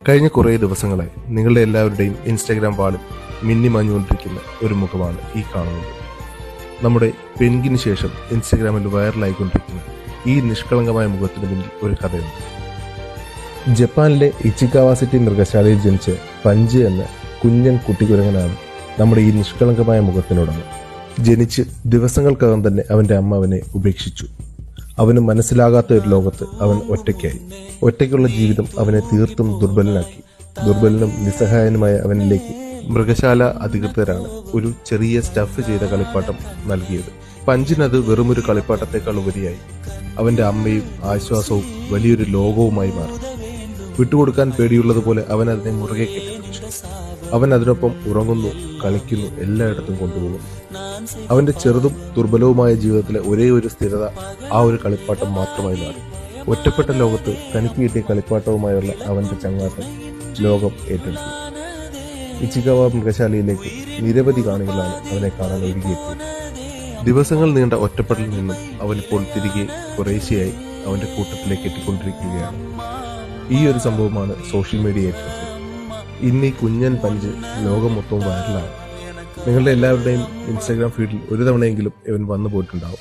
കഴിഞ്ഞ കുറേ ദിവസങ്ങളായി നിങ്ങളുടെ എല്ലാവരുടെയും ഇൻസ്റ്റാഗ്രാം വാളിൽ മിന്നിമാഞ്ഞുകൊണ്ടിരിക്കുന്ന ഒരു മുഖമാണ് ഈ കാണുന്നത്. നമ്മുടെ പെൻഗിന് ശേഷം ഇൻസ്റ്റാഗ്രാമിൽ വൈറലായിക്കൊണ്ടിരിക്കുന്ന ഈ നിഷ്കളങ്കമായ മുഖത്തിന് പിന്നിൽ ഒരു കഥയുണ്ട്. ജപ്പാനിലെ ഇച്ചിക്കാവ സിറ്റി മൃഗശാലയിൽ ജനിച്ച പഞ്ച് എന്ന കുഞ്ഞൻ കുട്ടിക്കുരങ്ങനാണ് നമ്മുടെ ഈ നിഷ്കളങ്കമായ മുഖത്തിനുടമ. ജനിച്ച് ദിവസങ്ങൾക്കകം തന്നെ അവൻ്റെ അമ്മ അവനെ ഉപേക്ഷിച്ചു. അവന് മനസ്സിലാകാത്ത ഒരു ലോകത്ത് അവൻ ഒറ്റയ്ക്കായി. ഒറ്റയ്ക്കുള്ള ജീവിതം അവനെ തീർത്തും ദുർബലനാക്കി. ദുർബലനും നിസ്സഹായനുമായ അവനിലേക്ക് മൃഗശാല അധികൃതരാണ് ഒരു ചെറിയ സ്റ്റഫ് ചെയ്ത കളിപ്പാട്ടം നൽകിയത്. പഞ്ചിനത് വെറുമൊരു കളിപ്പാട്ടത്തെക്കാൾ ഉപരിയായി അവന്റെ അമ്മയും ആശ്വാസവും വലിയൊരു ലോകവുമായി മാറി. വിട്ടുകൊടുക്കാൻ പേടിയുള്ളതുപോലെ അവൻ അതിനെ മുറുകെ കെട്ടിപ്പിടിച്ചു. അവൻ അതിനൊപ്പം ഉറങ്ങുന്നു, കളിക്കുന്നു, എല്ലായിടത്തും കൊണ്ടുപോകുന്നു. അവന്റെ ചെറുതും ദുർബലവുമായ ജീവിതത്തിലെ ഒരേ ഒരു സ്ഥിരത ആ ഒരു കളിപ്പാട്ടം മാത്രമായി മാറി. ഒറ്റപ്പെട്ട ലോകത്ത് തനിക്ക് കിട്ടിയ കളിപ്പാട്ടവുമായുള്ള അവന്റെ ചങ്ങാത്തം ലോകം ഏറ്റെടുത്തു. ഇച്ചിക്കാവ മൃഗശാലയിലേക്ക് നിരവധി കാണികളാണ് അവനെ കാണാൻ ഒഴുകിയെത്തിയത്. ദിവസങ്ങൾ നീണ്ട ഒറ്റപ്പെടലിൽ നിന്നും അവനിപ്പോൾ തിരികെ കുറേശ്ശെയായി അവന്റെ കൂട്ടത്തിലേക്ക് എത്തിക്കൊണ്ടിരിക്കുകയാണ്. ഈ ഒരു സംഭവമാണ് സോഷ്യൽ മീഡിയ ഏറ്റെടുത്തത്. ഇന്ന് ഈ കുഞ്ഞൻ പഞ്ച് ലോകം മൊത്തവും വൈറലാണ്. നിങ്ങളുടെ എല്ലാവരുടെയും ഇൻസ്റ്റാഗ്രാം ഫീഡിൽ ഒരു തവണയെങ്കിലും ഇവൻ വന്നു പോയിട്ടുണ്ടാവും.